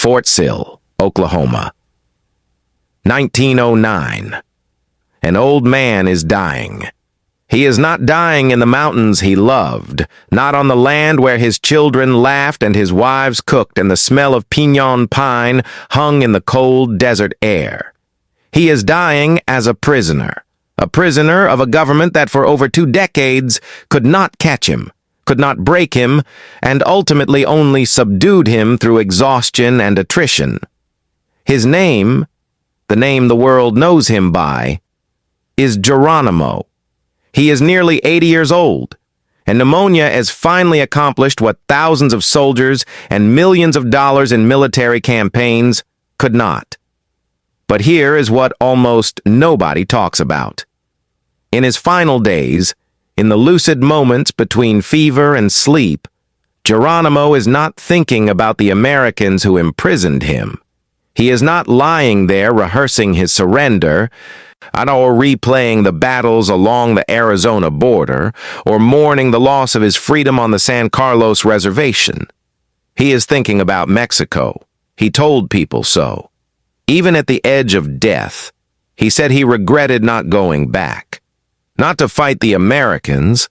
Fort Sill, Oklahoma. 1909. An old man is dying. He is not dying in the mountains he loved, not on the land where his children laughed and his wives cooked and the smell of piñon pine hung in the cold desert air. He is dying as a prisoner of a government that for over 2 decades could not catch him, could not break him, and ultimately only subdued him through exhaustion and attrition. His name, the name the world knows him by, is Geronimo. He is nearly 80 years old, and pneumonia has finally accomplished what thousands of soldiers and millions of dollars in military campaigns could not. But here is what almost nobody talks about. In his final days, in the lucid moments between fever and sleep, Geronimo is not thinking about the Americans who imprisoned him. He is not lying there rehearsing his surrender, or replaying the battles along the Arizona border, or mourning the loss of his freedom on the San Carlos reservation. He is thinking about Mexico. He told people so. Even at the edge of death, he said he regretted not going back. Not to fight the Americans.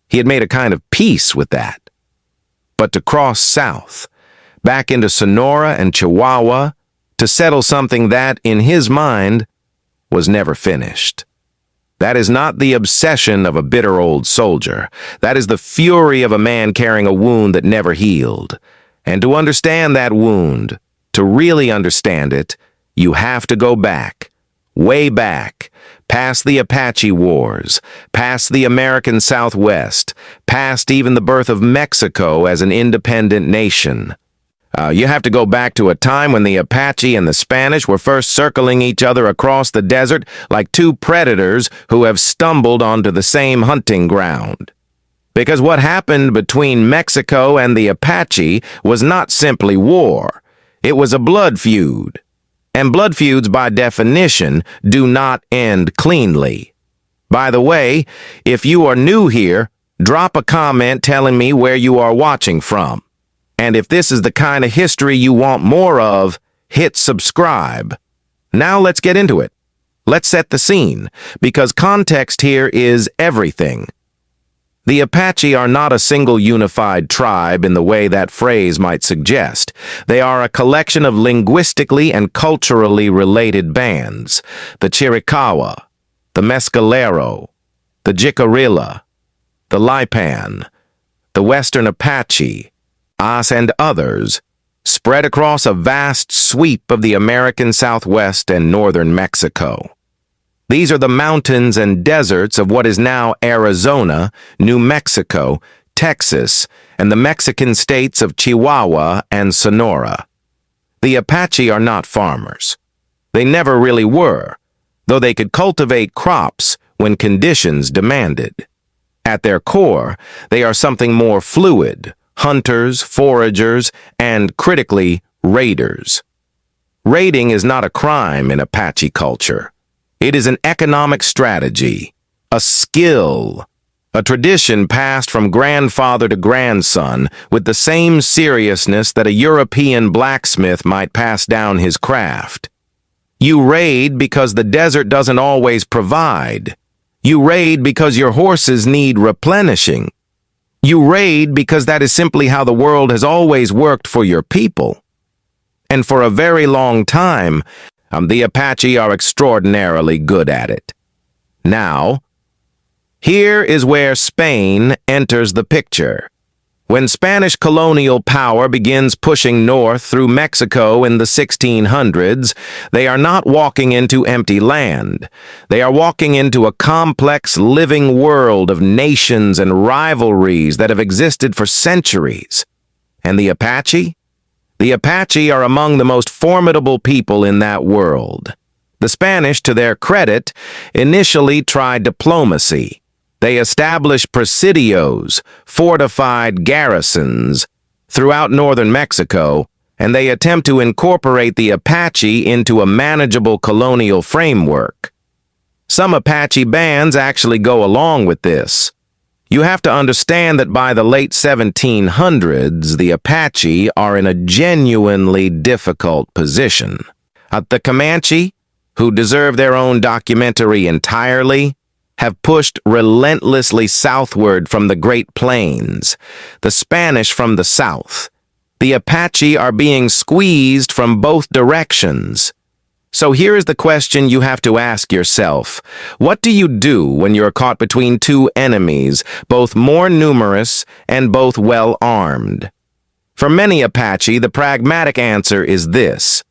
He had made a kind of peace with that. But to cross south, back into Sonora and Chihuahua, to settle something that, in his mind, was never finished. That is not the obsession of a bitter old soldier. That is the fury of a man carrying a wound that never healed. And to understand that wound, to really understand it, you have to go back, way back, past the Apache Wars, past the American Southwest, past even the birth of Mexico as an independent nation. You have to go back to a time when the Apache and the Spanish were first circling each other across the desert like 2 predators who have stumbled onto the same hunting ground. Because what happened between Mexico and the Apache was not simply war. It was a blood feud. And blood feuds, by definition, do not end cleanly. By the way, if you are new here, drop a comment telling me where you are watching from. And if this is the kind of history you want more of, hit subscribe. Now let's get into it. Let's set the scene, because context here is everything. The Apache are not a single unified tribe in the way that phrase might suggest. They are a collection of linguistically and culturally related bands. The Chiricahua, the Mescalero, the Guerrilla, the Lipan, the Western Apache, us and others, spread across a vast sweep of the American Southwest and northern Mexico. These are the mountains and deserts of what is now Arizona, New Mexico, Texas, and the Mexican states of Chihuahua and Sonora. The Apache are not farmers. They never really were, though they could cultivate crops when conditions demanded. At their core, they are something more fluid: hunters, foragers, and, critically, raiders. Raiding is not a crime in Apache culture. It is an economic strategy, a skill, a tradition passed from grandfather to grandson with the same seriousness that a European blacksmith might pass down his craft. You raid because the desert doesn't always provide. You raid because your horses need replenishing. You raid because that is simply how the world has always worked for your people. And for a very long time, the Apache are extraordinarily good at it. Now, here is where Spain enters the picture. When Spanish colonial power begins pushing north through Mexico in the 1600s, they are not walking into empty land. They are walking into a complex living world of nations and rivalries that have existed for centuries. And the Apache? The Apache are among the most formidable people in that world. The Spanish, to their credit, initially tried diplomacy. They established presidios, fortified garrisons, throughout northern Mexico, and they attempt to incorporate the Apache into a manageable colonial framework. Some Apache bands actually go along with this. You have to understand that by the late 1700s, the Apache are in a genuinely difficult position. The Comanche, who deserve their own documentary entirely, have pushed relentlessly southward from the Great Plains, the Spanish from the south. The Apache are being squeezed from both directions. So here is the question you have to ask yourself. What do you do when you're caught between two enemies, both more numerous and both well-armed? For many Apache, the pragmatic answer is this: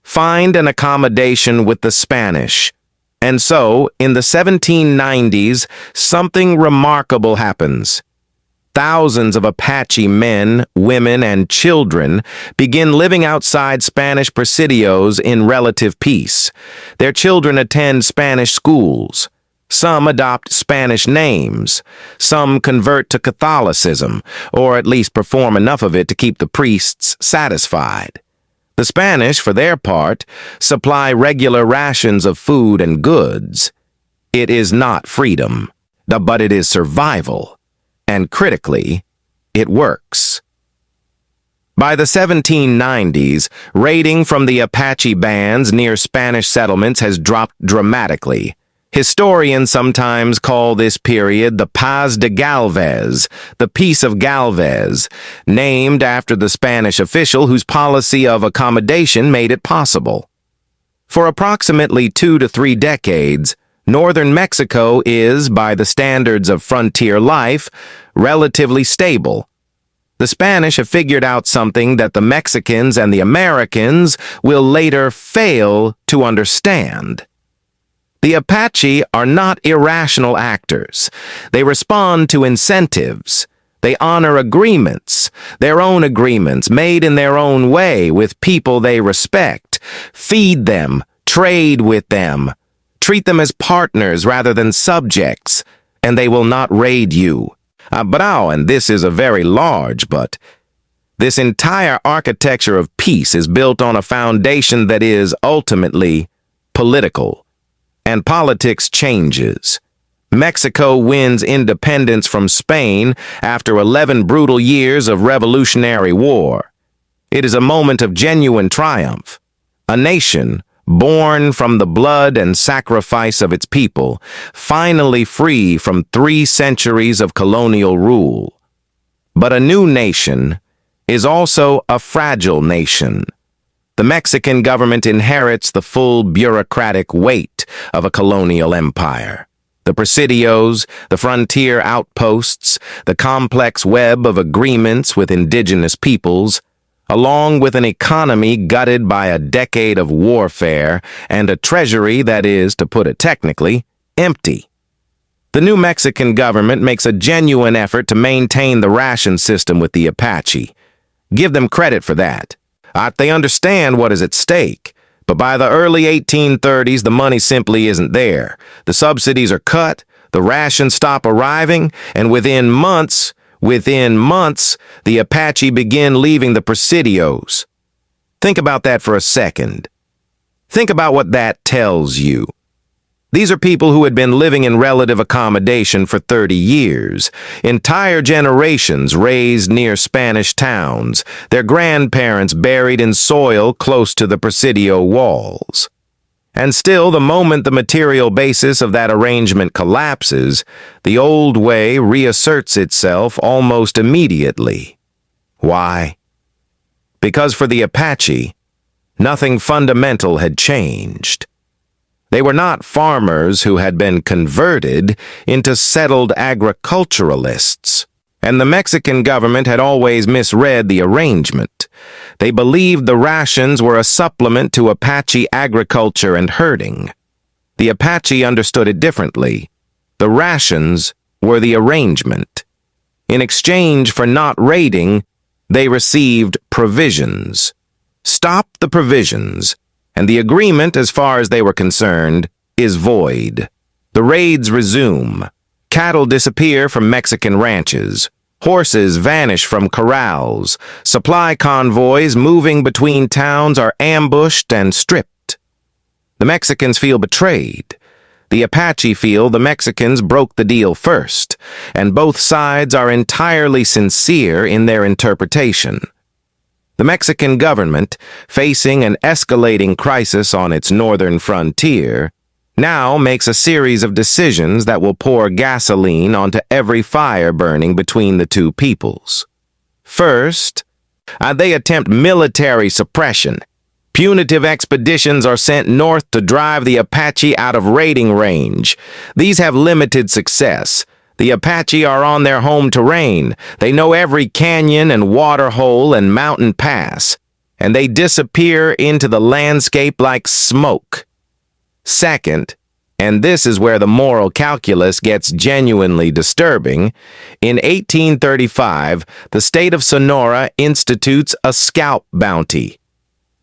find an accommodation with the Spanish. And so, in the 1790s, something remarkable happens. Thousands of Apache men, women, and children begin living outside Spanish presidios in relative peace. Their children attend Spanish schools. Some adopt Spanish names. Some convert to Catholicism, or at least perform enough of it to keep the priests satisfied. The Spanish, for their part, supply regular rations of food and goods. It is not freedom, but it is survival. And critically, it works. By the 1790s, raiding from the Apache bands near Spanish settlements has dropped dramatically. Historians sometimes call this period the Paz de Galvez, the Peace of Galvez, named after the Spanish official whose policy of accommodation made it possible. For approximately 2 to 3 decades, northern Mexico is, by the standards of frontier life, relatively stable. The Spanish have figured out something that the Mexicans and the Americans will later fail to understand. The Apache are not irrational actors. They respond to incentives. They honor agreements, their own agreements made in their own way with people they respect. Feed them, trade with them. Treat them as partners rather than subjects, and they will not raid you. And this is a very large but. This entire architecture of peace is built on a foundation that is ultimately political. And politics changes. Mexico wins independence from Spain after 11 brutal years of revolutionary war. It is a moment of genuine triumph. A nation born from the blood and sacrifice of its people, finally free from 3 centuries of colonial rule. But a new nation is also a fragile nation. The Mexican government inherits the full bureaucratic weight of a colonial empire. The presidios, the frontier outposts, the complex web of agreements with indigenous peoples, along with an economy gutted by a decade of warfare and a treasury that is, to put it technically, empty. The new Mexican government makes a genuine effort to maintain the ration system with the Apache. Give them credit for that. They understand what is at stake, but by the early 1830s, the money simply isn't there. The subsidies are cut, the rations stop arriving, and within months, the Apache begin leaving the presidios. Think about that for a second. Think about what that tells you. These are people who had been living in relative accommodation for 30 years, entire generations raised near Spanish towns, their grandparents buried in soil close to the presidio walls. And still, the moment the material basis of that arrangement collapses, the old way reasserts itself almost immediately. Why? Because for the Apache, nothing fundamental had changed. They were not farmers who had been converted into settled agriculturalists, and the Mexican government had always misread the arrangement. They believed the rations were a supplement to Apache agriculture and herding. The Apache understood it differently. The rations were the arrangement. In exchange for not raiding, they received provisions. Stop the provisions, and the agreement, as far as they were concerned, is void. The raids resume. Cattle disappear from Mexican ranches. Horses vanish from corrals. Supply convoys moving between towns are ambushed and stripped. The Mexicans feel betrayed. The Apache feel the Mexicans broke the deal first, and both sides are entirely sincere in their interpretation. The Mexican government, facing an escalating crisis on its northern frontier, now makes a series of decisions that will pour gasoline onto every fire burning between the two peoples. First, they attempt military suppression. Punitive expeditions are sent north to drive the Apache out of raiding range. These have limited success. The Apache are on their home terrain. They know every canyon and water hole and mountain pass, and they disappear into the landscape like smoke. Second, and this is where the moral calculus gets genuinely disturbing, in 1835, the state of Sonora institutes a scalp bounty.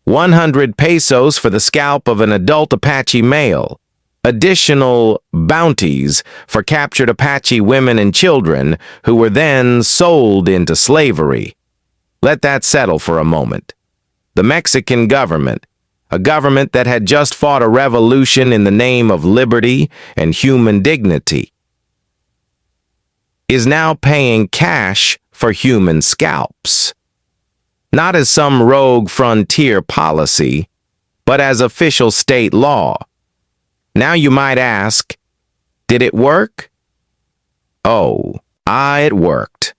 100 pesos for the scalp of an adult Apache male. Additional bounties for captured Apache women and children who were then sold into slavery. Let that settle for a moment. The Mexican government, a government that had just fought a revolution in the name of liberty and human dignity, is now paying cash for human scalps. Not as some rogue frontier policy, but as official state law. Now you might ask, did it work? Oh, it worked.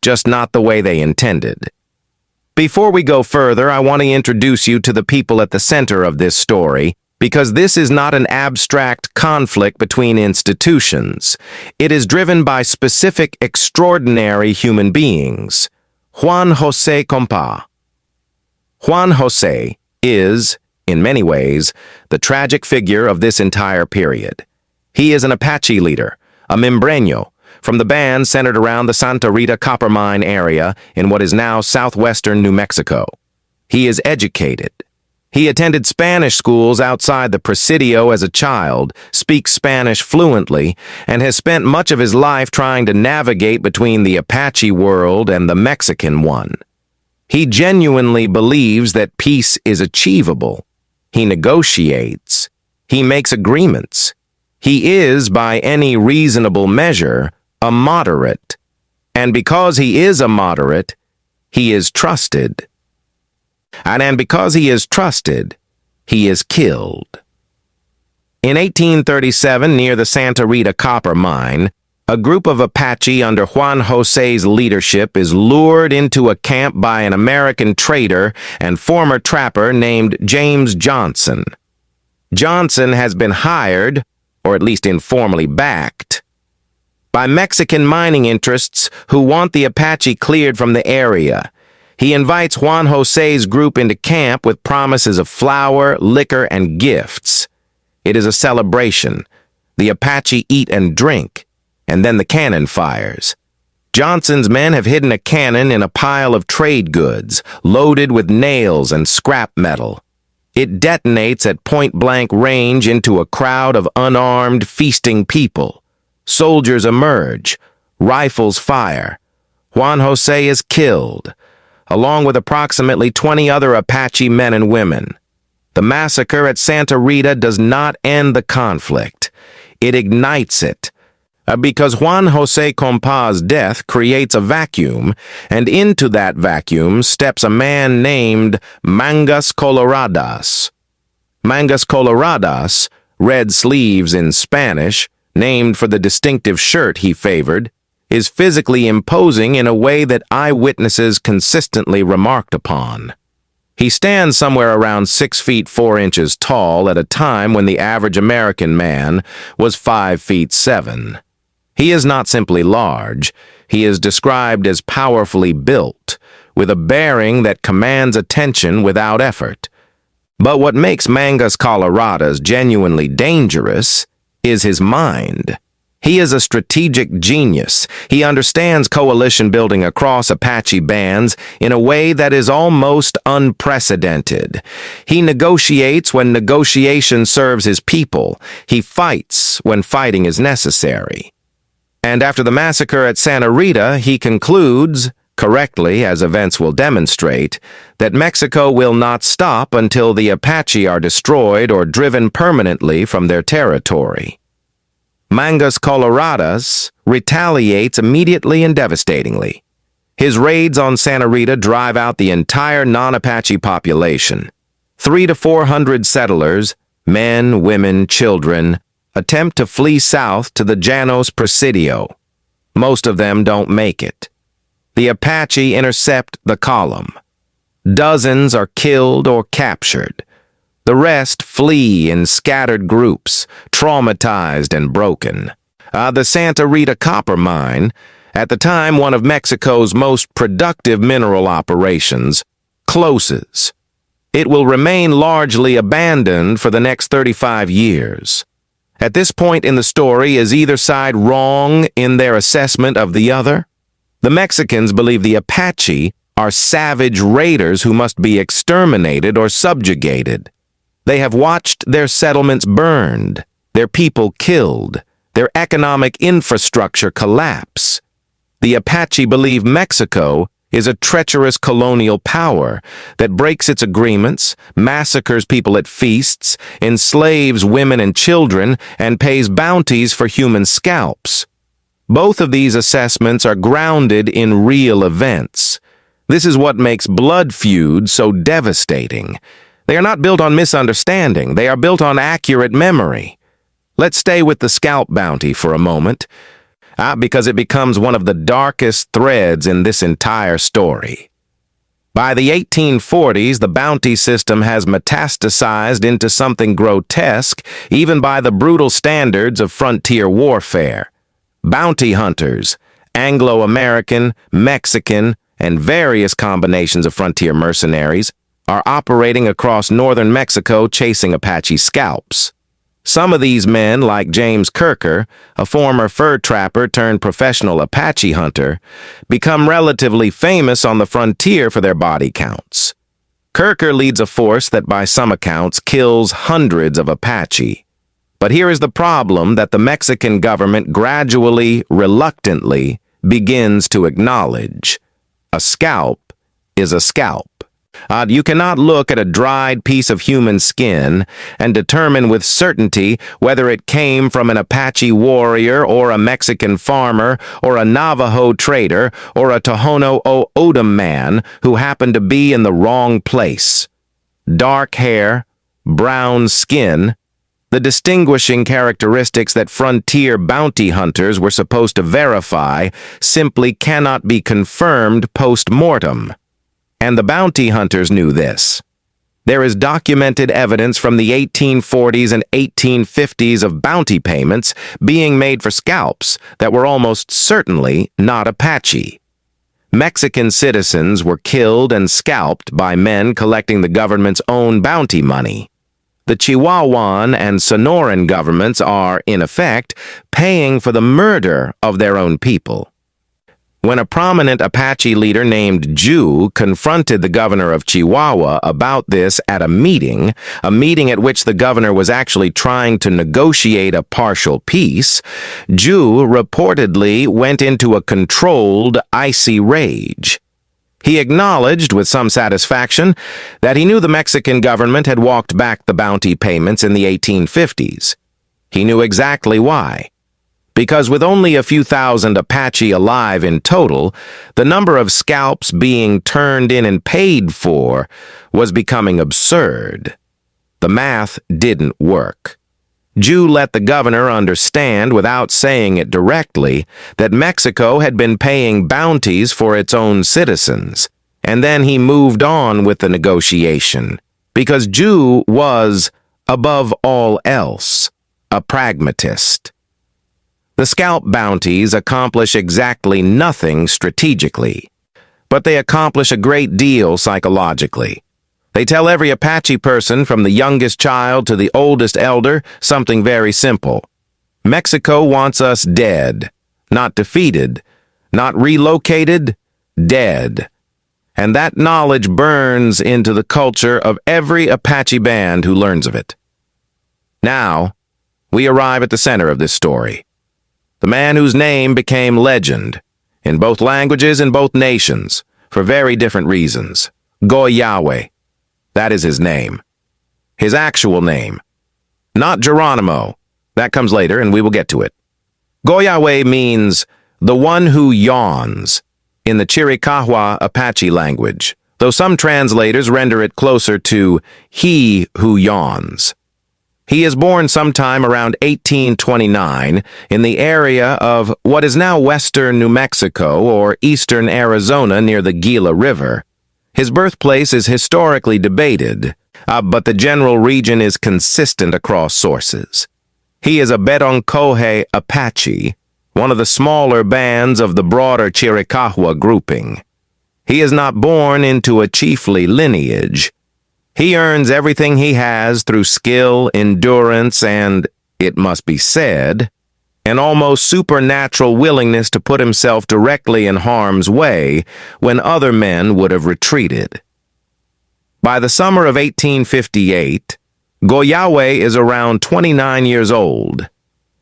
Just not the way they intended. Before we go further, I want to introduce you to the people at the center of this story, because this is not an abstract conflict between institutions. It is driven by specific, extraordinary human beings. Juan José Compa. Juan José is, in many ways, the tragic figure of this entire period. He is an Apache leader, a membreño, from the band centered around the Santa Rita copper mine area in what is now southwestern New Mexico. He is educated. He attended Spanish schools outside the Presidio as a child, speaks Spanish fluently, and has spent much of his life trying to navigate between the Apache world and the Mexican one. He genuinely believes that peace is achievable. He negotiates. He makes agreements. He is, by any reasonable measure, a moderate. And because he is a moderate, he is trusted. And because he is trusted, he is killed. In 1837, near the Santa Rita copper mine, a group of Apache under Juan José's leadership is lured into a camp by an American trader and former trapper named James Johnson. Johnson has been hired, or at least informally backed, by Mexican mining interests who want the Apache cleared from the area. He invites Juan José's group into camp with promises of flour, liquor, and gifts. It is a celebration. The Apache eat and drink, and then the cannon fires. Johnson's men have hidden a cannon in a pile of trade goods, loaded with nails and scrap metal. It detonates at point-blank range into a crowd of unarmed, feasting people. Soldiers emerge. Rifles fire. Juan José is killed, along with approximately 20 other Apache men and women. The massacre at Santa Rita does not end the conflict. It ignites it, because Juan José Compa's death creates a vacuum, and into that vacuum steps a man named Mangas Coloradas. Mangas Coloradas, red sleeves in Spanish, named for the distinctive shirt he favored, is physically imposing in a way that eyewitnesses consistently remarked upon. He stands somewhere around 6 feet 4 inches tall at a time when the average American man was 5 feet 7. He is not simply large, he is described as powerfully built, with a bearing that commands attention without effort. But what makes Mangas Coloradas genuinely dangerous is his mind. He is a strategic genius. He understands coalition building across Apache bands in a way that is almost unprecedented. He negotiates when negotiation serves his people. He fights when fighting is necessary. And after the massacre at Santa Rita, he concludes, correctly as events will demonstrate, that Mexico will not stop until the Apache are destroyed or driven permanently from their territory. Mangas Coloradas retaliates immediately and devastatingly. His raids on Santa Rita drive out the entire non-Apache population. 300 to 400 settlers, men, women, children, attempt to flee south to the Llanos Presidio. Most of them don't make it. The Apache intercept the column. Dozens are killed or captured. The rest flee in scattered groups, traumatized and broken. The Santa Rita copper mine, at the time one of Mexico's most productive mineral operations, closes. It will remain largely abandoned for the next 35 years. At this point in the story, is either side wrong in their assessment of the other? The Mexicans believe the Apache are savage raiders who must be exterminated or subjugated. They have watched their settlements burned, their people killed, their economic infrastructure collapse. The Apache believe Mexico is a treacherous colonial power that breaks its agreements, massacres people at feasts, enslaves women and children, and pays bounties for human scalps. Both of these assessments are grounded in real events. This is what makes blood feuds so devastating. They are not built on misunderstanding. They are built on accurate memory. Let's stay with the scalp bounty for a moment, because it becomes one of the darkest threads in this entire story. By the 1840s, the bounty system has metastasized into something grotesque, even by the brutal standards of frontier warfare. Bounty hunters, Anglo-American, Mexican, and various combinations of frontier mercenaries, are operating across northern Mexico chasing Apache scalps. Some of these men, like James Kirker, a former fur trapper turned professional Apache hunter, become relatively famous on the frontier for their body counts. Kirker leads a force that by some accounts kills hundreds of Apache. But here is the problem that the Mexican government gradually, reluctantly, begins to acknowledge. A scalp is a scalp. You cannot look at a dried piece of human skin and determine with certainty whether it came from an Apache warrior or a Mexican farmer or a Navajo trader or a Tohono O'odham man who happened to be in the wrong place. Dark hair, brown skin, the distinguishing characteristics that frontier bounty hunters were supposed to verify simply cannot be confirmed post-mortem. And the bounty hunters knew this. There is documented evidence from the 1840s and 1850s of bounty payments being made for scalps that were almost certainly not Apache. Mexican citizens were killed and scalped by men collecting the government's own bounty money. The Chihuahuan and Sonoran governments are, in effect, paying for the murder of their own people. When a prominent Apache leader named Jew confronted the governor of Chihuahua about this at a meeting at which the governor was actually trying to negotiate a partial peace, Jew reportedly went into a controlled, icy rage. He acknowledged with some satisfaction that he knew the Mexican government had walked back the bounty payments in the 1850s. He knew exactly why. Because with only a few thousand Apache alive in total, the number of scalps being turned in and paid for was becoming absurd. The math didn't work. Jew let the governor understand, without saying it directly, that Mexico had been paying bounties for its own citizens, and then he moved on with the negotiation, because Jew was, above all else, a pragmatist. The scalp bounties accomplish exactly nothing strategically, but they accomplish a great deal psychologically. They tell every Apache person, from the youngest child to the oldest elder, something very simple. Mexico wants us dead, not defeated, not relocated, dead. And that knowledge burns into the culture of every Apache band who learns of it. Now, we arrive at the center of this story. The man whose name became legend, in both languages and both nations, for very different reasons. Goyawe. That is his name. His actual name. Not Geronimo. That comes later, and we will get to it. Goyawe means the one who yawns in the Chiricahua Apache language, though some translators render it closer to he who yawns. He is born sometime around 1829 in the area of what is now western New Mexico or eastern Arizona near the Gila River. His birthplace is historically debated, but the general region is consistent across sources. He is a Bedonkohe Apache, one of the smaller bands of the broader Chiricahua grouping. He is not born into a chiefly lineage. He earns everything he has through skill, endurance, and, it must be said, an almost supernatural willingness to put himself directly in harm's way when other men would have retreated. By the summer of 1858, Goyawe is around 29 years old.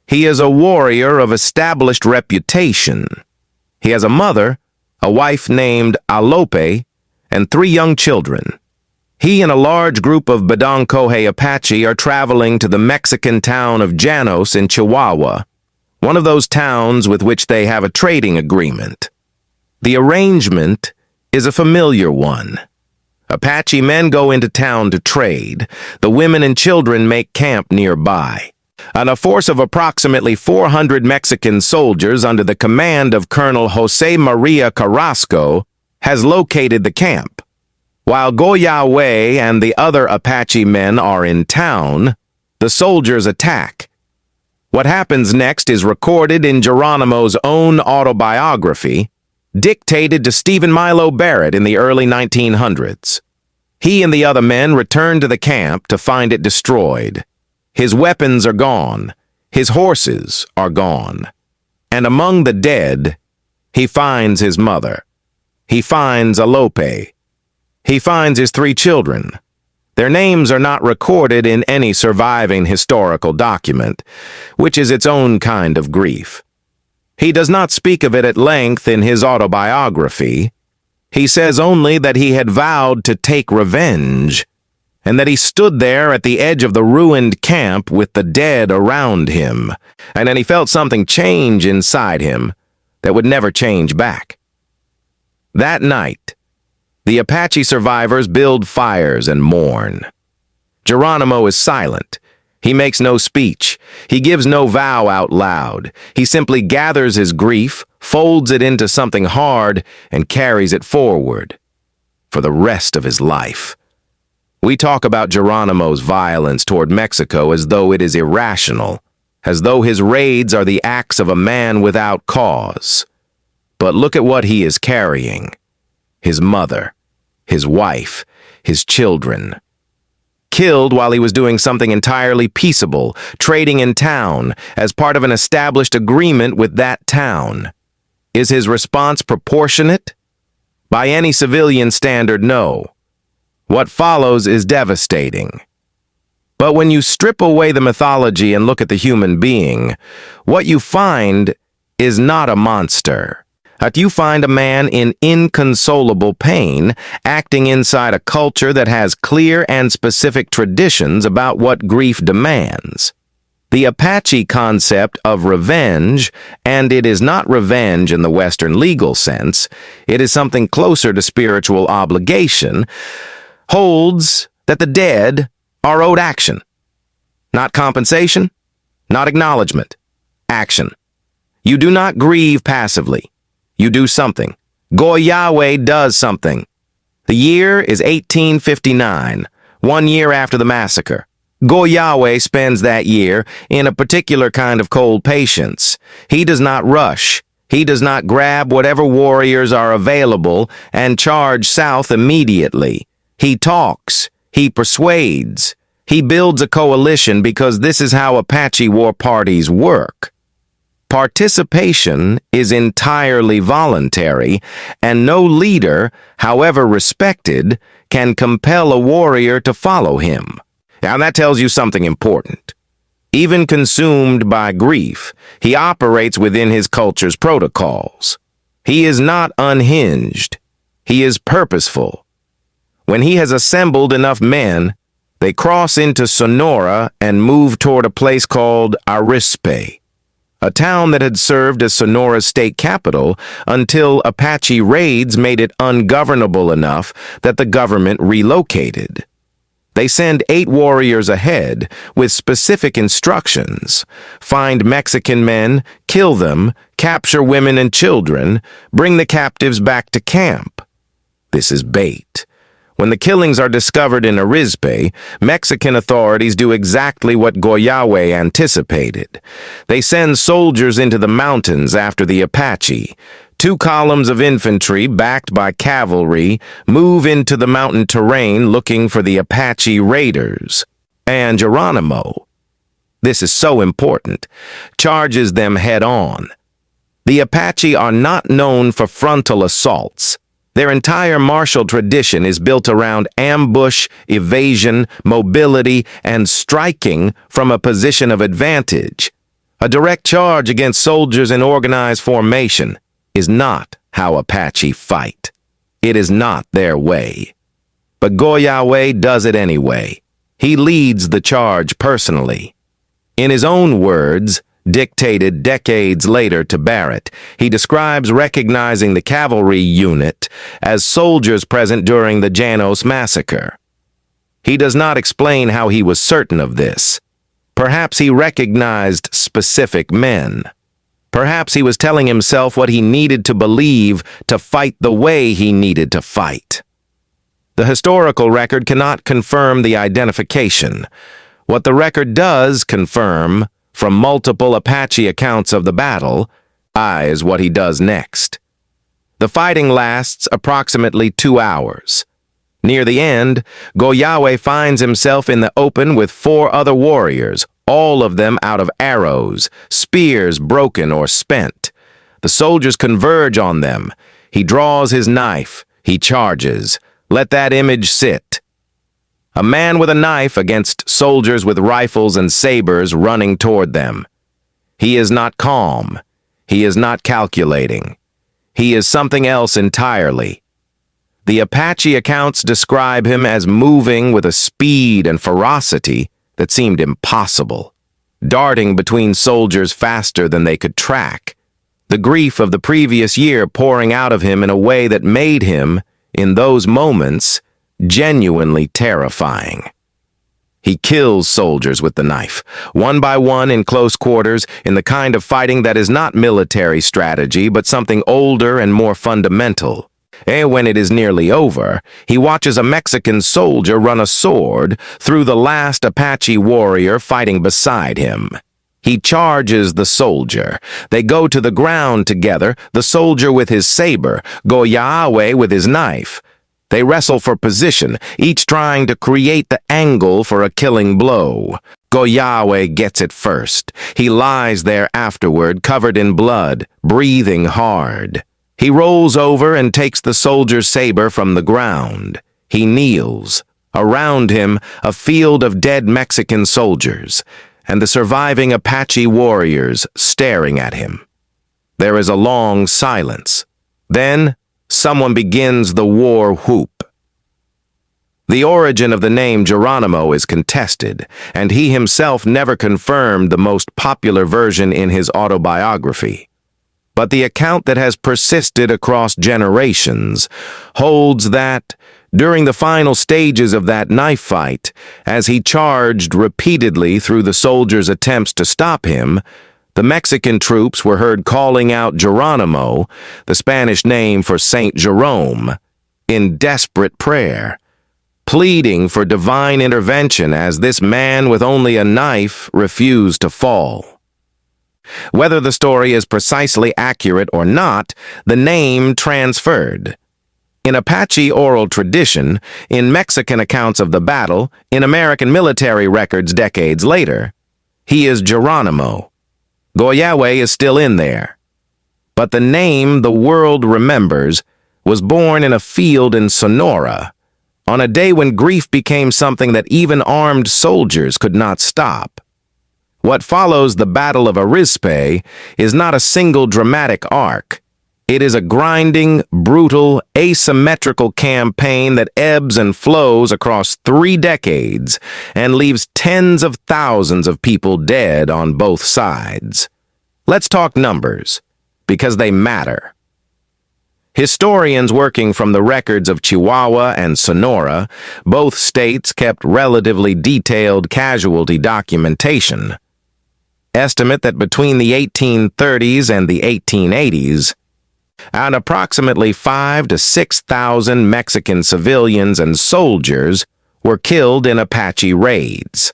He is a warrior of established reputation. He has a mother, a wife named Alope, and 3 young children. He and a large group of Bedonkohe Apache are traveling to the Mexican town of Llanos in Chihuahua, one of those towns with which they have a trading agreement. The arrangement is a familiar one. Apache men go into town to trade. The women and children make camp nearby. And a force of approximately 400 Mexican soldiers under the command of Colonel Jose Maria Carrasco has located the camp. While Goyawe and the other Apache men are in town, the soldiers attack. What happens next is recorded in Geronimo's own autobiography, dictated to Stephen Milo Barrett in the early 1900s. He and the other men return to the camp to find it destroyed. His weapons are gone. His horses are gone. And among the dead, he finds his mother. He finds Alope. He finds his 3 children. Their names are not recorded in any surviving historical document, which is its own kind of grief. He does not speak of it at length in his autobiography. He says only that he had vowed to take revenge, and that he stood there at the edge of the ruined camp with the dead around him, and then he felt something change inside him that would never change back. That night, the Apache survivors build fires and mourn. Geronimo is silent. He makes no speech. He gives no vow out loud. He simply gathers his grief, folds it into something hard, and carries it forward for the rest of his life. We talk about Geronimo's violence toward Mexico as though it is irrational, as though his raids are the acts of a man without cause. But look at what he is carrying. His mother, his wife, his children. Killed while he was doing something entirely peaceable, trading in town, as part of an established agreement with that town. Is his response proportionate? By any civilian standard, no. What follows is devastating. But when you strip away the mythology and look at the human being, what you find is not a monster. You find a man in inconsolable pain, acting inside a culture that has clear and specific traditions about what grief demands. The Apache concept of revenge, and it is not revenge in the Western legal sense, it is something closer to spiritual obligation, holds that the dead are owed action. Not compensation, not acknowledgement, action. You do not grieve passively. You do something. Goyawe does something. The year is 1859, 1 year after the massacre. Goyawe spends that year in a particular kind of cold patience. He does not rush. He does not grab whatever warriors are available and charge south immediately. He talks. He persuades. He builds a coalition because this is how Apache war parties work. Participation is entirely voluntary, and no leader, however respected, can compel a warrior to follow him. Now that tells you something important. Even consumed by grief, he operates within his culture's protocols. He is not unhinged. He is purposeful. When he has assembled enough men, they cross into Sonora and move toward a place called Arispe. a town that had served as Sonora's state capital until Apache raids made it ungovernable enough that the government relocated. They send 8 warriors ahead with specific instructions: find Mexican men, kill them, capture women and children, bring the captives back to camp. This is bait. When the killings are discovered in Arizpe, Mexican authorities do exactly what Goyawe anticipated. They send soldiers into the mountains after the Apache. 2 columns of infantry, backed by cavalry, move into the mountain terrain looking for the Apache raiders. And Geronimo, this is so important, charges them head-on. The Apache are not known for frontal assaults. Their entire martial tradition is built around ambush, evasion, mobility, and striking from a position of advantage. A direct charge against soldiers in organized formation is not how Apache fight. It is not their way. But Goyawe does it anyway. He leads the charge personally. In his own words, dictated decades later to Barrett, he describes recognizing the cavalry unit as soldiers present during the Llanos massacre. He does not explain how he was certain of this. Perhaps he recognized specific men. Perhaps he was telling himself what he needed to believe to fight the way he needed to fight. The historical record cannot confirm the identification. What the record does confirm, from multiple Apache accounts of the battle, is what he does next. The fighting lasts approximately 2 hours. Near the end, Goyawe finds himself in the open with 4 other warriors, all of them out of arrows, spears broken or spent. The soldiers converge on them. He draws his knife. He charges. Let that image sit. A man with a knife against soldiers with rifles and sabers running toward them. He is not calm. He is not calculating. He is something else entirely. The Apache accounts describe him as moving with a speed and ferocity that seemed impossible, darting between soldiers faster than they could track, the grief of the previous year pouring out of him in a way that made him, in those moments, genuinely terrifying. He kills soldiers with the knife, one by one in close quarters, in the kind of fighting that is not military strategy, but something older and more fundamental. And when it is nearly over, he watches a Mexican soldier run a sword through the last Apache warrior fighting beside him. He charges the soldier. They go to the ground together, the soldier with his saber, Goyawe with his knife. They wrestle for position, each trying to create the angle for a killing blow. Goyawe gets it first. He lies there afterward, covered in blood, breathing hard. He rolls over and takes the soldier's saber from the ground. He kneels. Around him, a field of dead Mexican soldiers, and the surviving Apache warriors staring at him. There is a long silence. Then, someone begins the war whoop. The origin of the name Geronimo is contested, and he himself never confirmed the most popular version in his autobiography. But the account that has persisted across generations holds that, during the final stages of that knife fight, as he charged repeatedly through the soldiers' attempts to stop him, the Mexican troops were heard calling out Geronimo, the Spanish name for Saint Jerome, in desperate prayer, pleading for divine intervention as this man with only a knife refused to fall. Whether the story is precisely accurate or not, the name transferred. In Apache oral tradition, in Mexican accounts of the battle, in American military records decades later, he is Geronimo. Goyawe is still in there. But the name the world remembers was born in a field in Sonora, on a day when grief became something that even armed soldiers could not stop. What follows the Battle of Arizpe is not a single dramatic arc. It is a grinding, brutal, asymmetrical campaign that ebbs and flows across 3 decades and leaves tens of thousands of people dead on both sides. Let's talk numbers, because they matter. Historians working from the records of Chihuahua and Sonora, both states kept relatively detailed casualty documentation. Estimate that between the 1830s and the 1880s, approximately 5,000 to 6,000 Mexican civilians and soldiers were killed in Apache raids.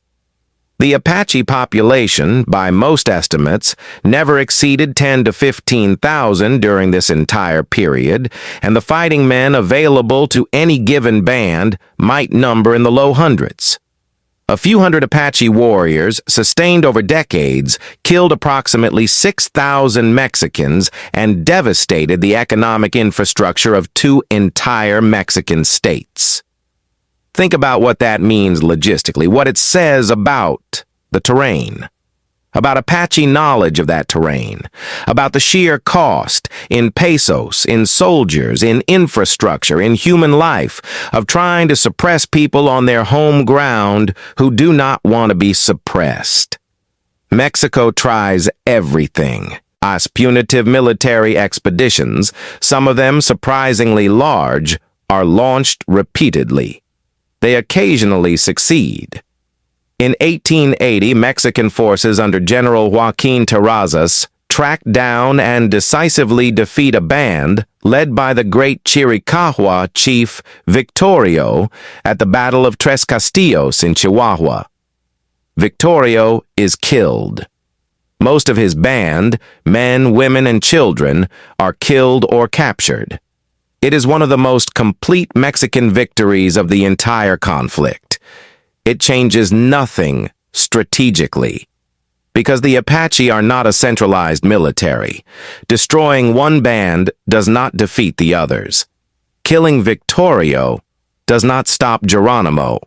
The Apache population, by most estimates, never exceeded 10,000 to 15,000 during this entire period, and the fighting men available to any given band might number in the low hundreds. A few hundred Apache warriors, sustained over decades, killed approximately 6,000 Mexicans and devastated the economic infrastructure of two entire Mexican states. Think about what that means logistically, what it says about the terrain, about Apache knowledge of that terrain, about the sheer cost in pesos, in soldiers, in infrastructure, in human life, of trying to suppress people on their home ground who do not want to be suppressed. Mexico tries everything. As punitive military expeditions, some of them surprisingly large, are launched repeatedly. They occasionally succeed. In 1880, Mexican forces under General Joaquin Terrazas tracked down and decisively defeat a band led by the great Chiricahua chief Victorio at the Battle of Tres Castillos in Chihuahua. Victorio is killed. Most of his band, men, women, and children, are killed or captured. It is one of the most complete Mexican victories of the entire conflict. It changes nothing strategically, because the Apache are not a centralized military. Destroying one band does not defeat the others. Killing Victorio does not stop Geronimo.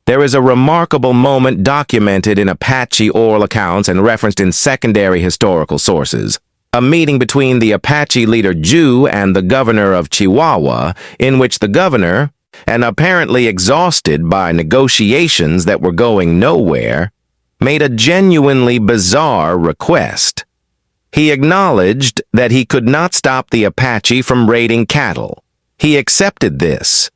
There is a remarkable moment documented in Apache oral accounts and referenced in secondary historical sources. A meeting between the Apache leader Jew and the governor of Chihuahua, in which the governor, and apparently exhausted by negotiations that were going nowhere, made a genuinely bizarre request. He acknowledged that he could not stop the Apache from raiding cattle. He accepted this.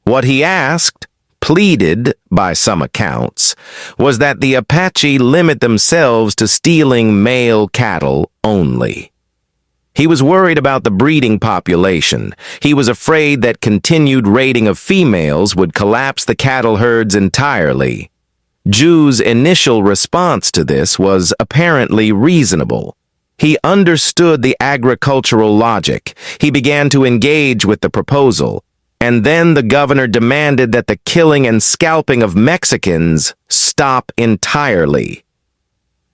What he asked, pleaded by some accounts, was that the Apache limit themselves to stealing male cattle only. He was worried about the breeding population. He was afraid that continued raiding of females would collapse the cattle herds entirely. Jew's initial response to this was apparently reasonable. He understood the agricultural logic. He began to engage with the proposal. And then the governor demanded that the killing and scalping of Mexicans stop entirely.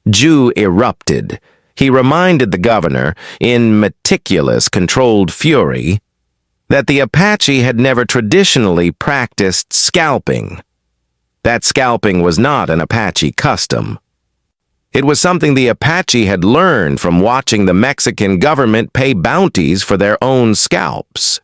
Jew erupted. He reminded the governor, in meticulous, controlled fury, that the Apache had never traditionally practiced scalping. That scalping was not an Apache custom. It was something the Apache had learned from watching the Mexican government pay bounties for their own scalps.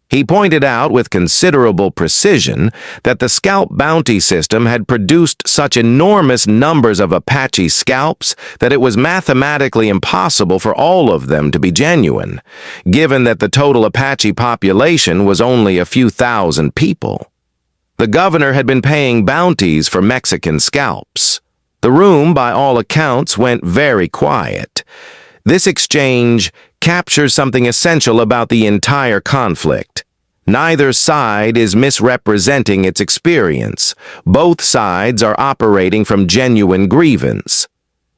He pointed out with considerable precision that the scalp bounty system had produced such enormous numbers of Apache scalps that it was mathematically impossible for all of them to be genuine, given that the total Apache population was only a few thousand people. The governor had been paying bounties for Mexican scalps. The room, by all accounts, went very quiet. This exchange captures something essential about the entire conflict. Neither side is misrepresenting its experience. Both sides are operating from genuine grievance.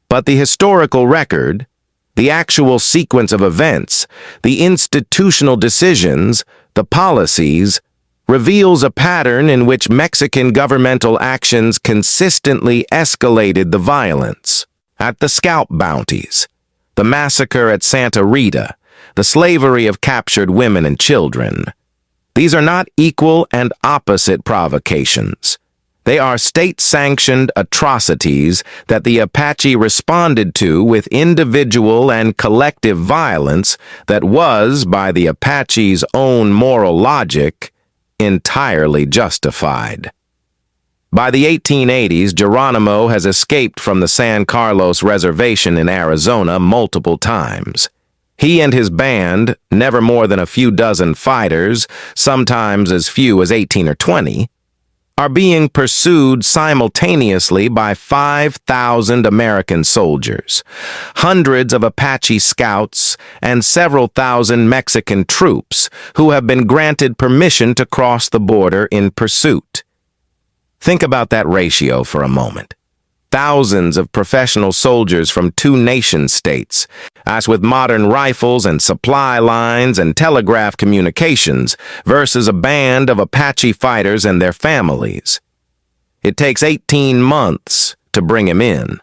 But the historical record, the actual sequence of events, the institutional decisions, the policies, reveals a pattern in which Mexican governmental actions consistently escalated the violence. At the scalp bounties, the massacre at Santa Rita, the slavery of captured women and children. These are not equal and opposite provocations. They are state-sanctioned atrocities that the Apache responded to with individual and collective violence that was, by the Apache's own moral logic, entirely justified. By the 1880s, Geronimo has escaped from the San Carlos Reservation in Arizona multiple times. He and his band, never more than a few dozen fighters, sometimes as few as 18 or 20, are being pursued simultaneously by 5,000 American soldiers, hundreds of Apache scouts, and several thousand Mexican troops who have been granted permission to cross the border in pursuit. Think about that ratio for a moment. Thousands of professional soldiers from two nation-states, as with modern rifles and supply lines and telegraph communications, versus a band of Apache fighters and their families. It takes 18 months to bring him in.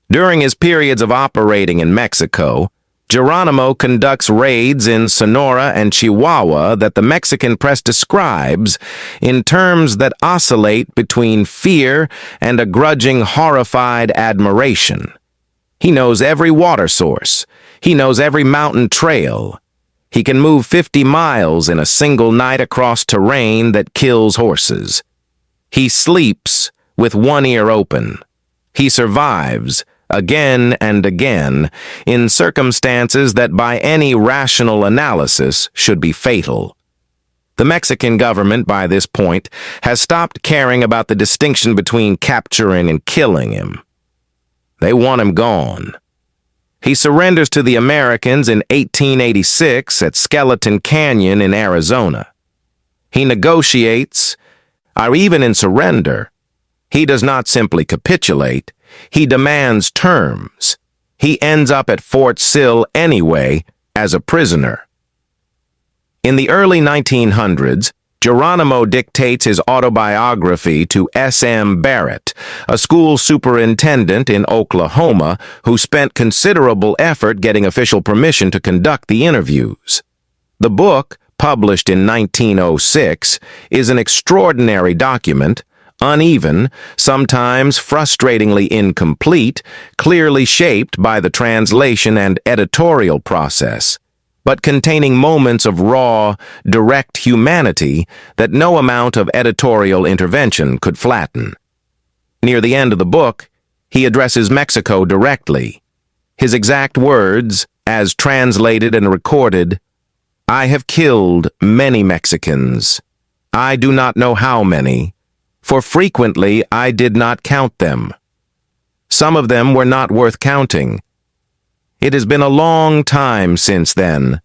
During his periods of operating in Mexico, Geronimo conducts raids in Sonora and Chihuahua that the Mexican press describes in terms that oscillate between fear and a grudging, horrified admiration. He knows every water source. He knows every mountain trail. He can move 50 miles in a single night across terrain that kills horses. He sleeps with one ear open. He survives again and again, in circumstances that by any rational analysis should be fatal. The Mexican government, by this point, has stopped caring about the distinction between capturing and killing him. They want him gone. He surrenders to the Americans in 1886 at Skeleton Canyon in Arizona. He negotiates, or even in surrender, he does not simply capitulate. He demands terms. He ends up at Fort Sill anyway as a prisoner. In the early 1900s, Geronimo dictates his autobiography to S.M. Barrett, a school superintendent in Oklahoma who spent considerable effort getting official permission to conduct the interviews. The book, published in 1906, is an extraordinary document, uneven, sometimes frustratingly incomplete, clearly shaped by the translation and editorial process, but containing moments of raw, direct humanity that no amount of editorial intervention could flatten. Near the end of the book, he addresses Mexico directly. His exact words, as translated and recorded, "I have killed many Mexicans. I do not know how many, for frequently I did not count them. Some of them were not worth counting. It has been a long time since then.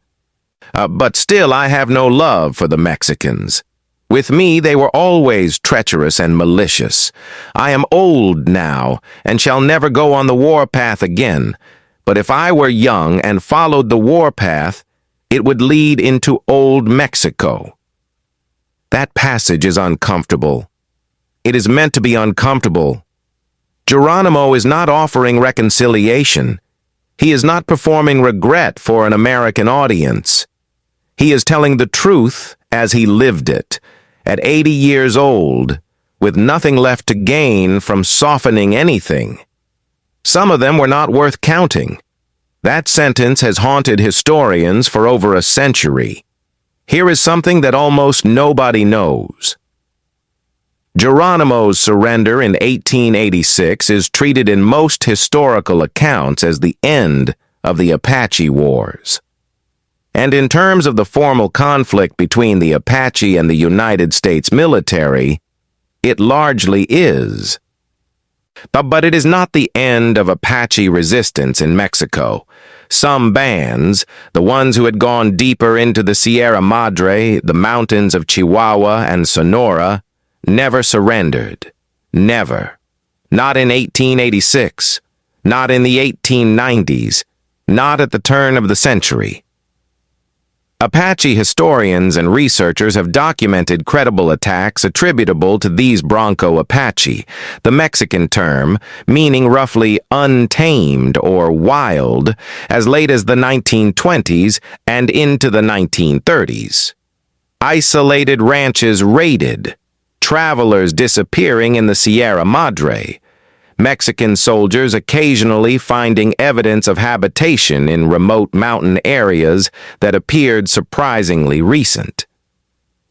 But still I have no love for the Mexicans. With me they were always treacherous and malicious. I am old now, and shall never go on the warpath again. But if I were young and followed the warpath, it would lead into old Mexico." That passage is uncomfortable. It is meant to be uncomfortable. Geronimo is not offering reconciliation. He is not performing regret for an American audience. He is telling the truth as he lived it, at 80 years old, with nothing left to gain from softening anything. Some of them were not worth counting. That sentence has haunted historians for over a century. Here is something that almost nobody knows. Geronimo's surrender in 1886 is treated in most historical accounts as the end of the Apache Wars. And in terms of the formal conflict between the Apache and the United States military, it largely is. But it is not the end of Apache resistance in Mexico. Some bands, the ones who had gone deeper into the Sierra Madre, the mountains of Chihuahua and Sonora, never surrendered. Never. Not in 1886. Not in the 1890s. Not at the turn of the century. Apache historians and researchers have documented credible attacks attributable to these Bronco Apache, the Mexican term meaning roughly untamed or wild, as late as the 1920s and into the 1930s. Isolated ranches raided, travelers disappearing in the Sierra Madre, Mexican soldiers occasionally finding evidence of habitation in remote mountain areas that appeared surprisingly recent.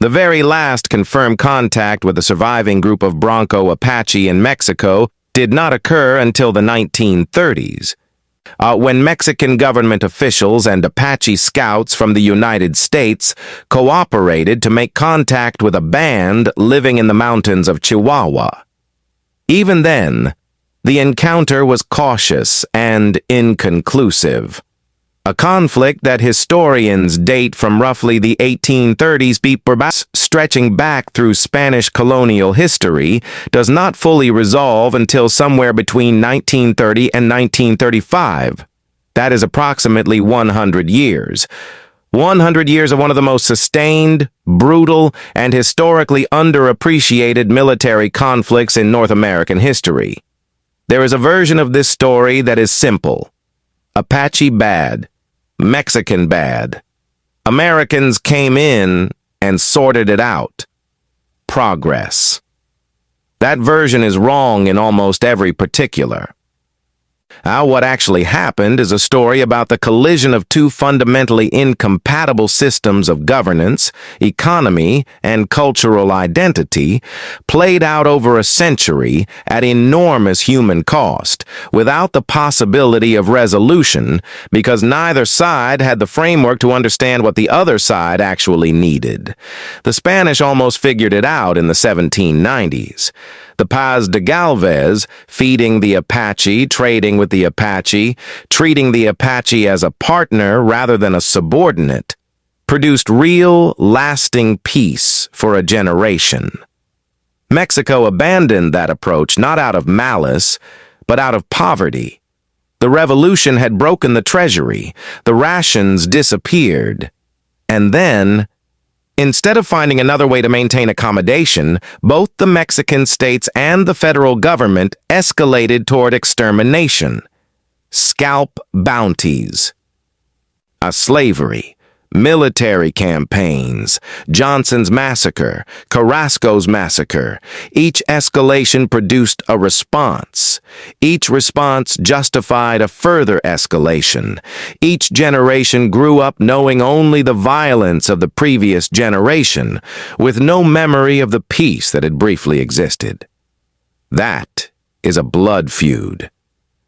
The very last confirmed contact with the surviving group of Bronco Apache in Mexico did not occur until the 1930s, when Mexican government officials and Apache scouts from the United States cooperated to make contact with a band living in the mountains of Chihuahua. Even then, the encounter was cautious and inconclusive. A conflict that historians date from roughly the 1830s, stretching back through Spanish colonial history, does not fully resolve until somewhere between 1930 and 1935. That is approximately 100 years. 100 years of one of the most sustained, brutal, and historically underappreciated military conflicts in North American history. There is a version of this story that is simple. Apache bad. Mexican bad. Americans came in and sorted it out. Progress. That version is wrong in almost every particular. What actually happened is a story about the collision of two fundamentally incompatible systems of governance, economy, and cultural identity, played out over a century at enormous human cost, without the possibility of resolution, because neither side had the framework to understand what the other side actually needed. The Spanish almost figured it out in the 1790s. The Paz de Galvez, feeding the Apache, trading with the Apache, treating the Apache as a partner rather than a subordinate, produced real, lasting peace for a generation. Mexico abandoned that approach not out of malice, but out of poverty. The revolution had broken the treasury, the rations disappeared, and then, instead of finding another way to maintain accommodation, both the Mexican states and the federal government escalated toward extermination. Scalp bounties. Slavery. Military campaigns, Johnson's massacre, Carrasco's massacre. Each escalation produced a response. Each response justified a further escalation. Each generation grew up knowing only the violence of the previous generation, with no memory of the peace that had briefly existed. That is a blood feud.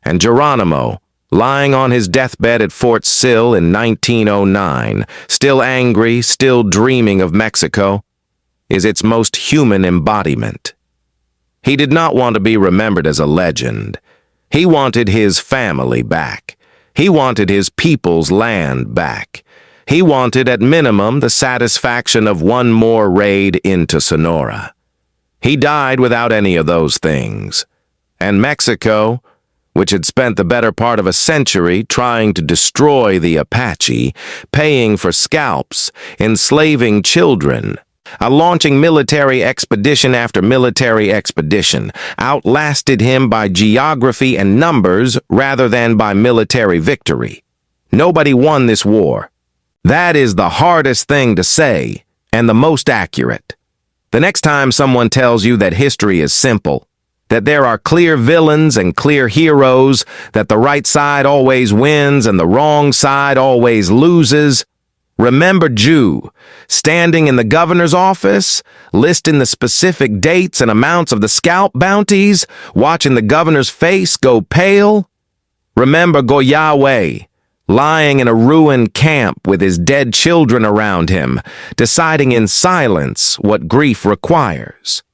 And Geronimo, lying on his deathbed at Fort Sill in 1909, still angry, still dreaming of Mexico, is its most human embodiment. He did not want to be remembered as a legend. He wanted his family back. He wanted his people's land back. He wanted, at minimum, the satisfaction of one more raid into Sonora. He died without any of those things. And Mexico, which had spent the better part of a century trying to destroy the Apache, paying for scalps, enslaving children, launching military expedition after military expedition, outlasted him by geography and numbers rather than by military victory. Nobody won this war. That is the hardest thing to say, and the most accurate. The next time someone tells you that history is simple, that there are clear villains and clear heroes, that the right side always wins and the wrong side always loses, remember Jew, standing in the governor's office, listing the specific dates and amounts of the scalp bounties, watching the governor's face go pale. Remember Goyahweh, lying in a ruined camp with his dead children around him, deciding in silence what grief requires.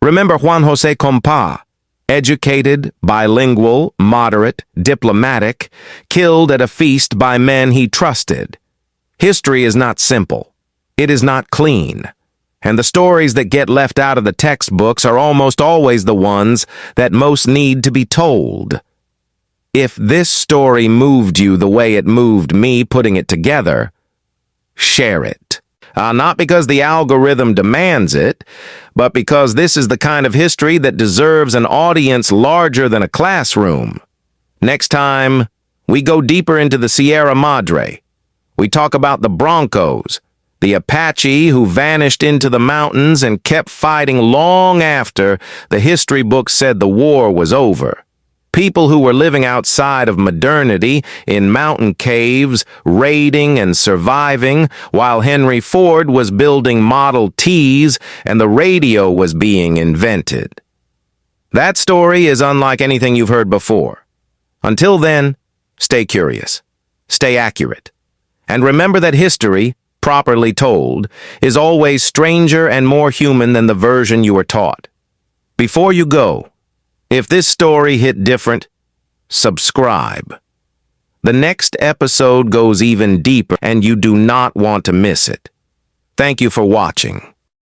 Remember Juan José Compa, educated, bilingual, moderate, diplomatic, killed at a feast by men he trusted. History is not simple. It is not clean. And the stories that get left out of the textbooks are almost always the ones that most need to be told. If this story moved you the way it moved me putting it together, share it. Not because the algorithm demands it, but because this is the kind of history that deserves an audience larger than a classroom. Next time, we go deeper into the Sierra Madre. We talk about the Broncos, the Apache who vanished into the mountains and kept fighting long after the history books said the war was over. People who were living outside of modernity, in mountain caves, raiding and surviving, while Henry Ford was building Model Ts and the radio was being invented. That story is unlike anything you've heard before. Until then, stay curious, stay accurate, and remember that history, properly told, is always stranger and more human than the version you were taught. Before you go, if this story hit different, subscribe. The next episode goes even deeper and you do not want to miss it. Thank you for watching.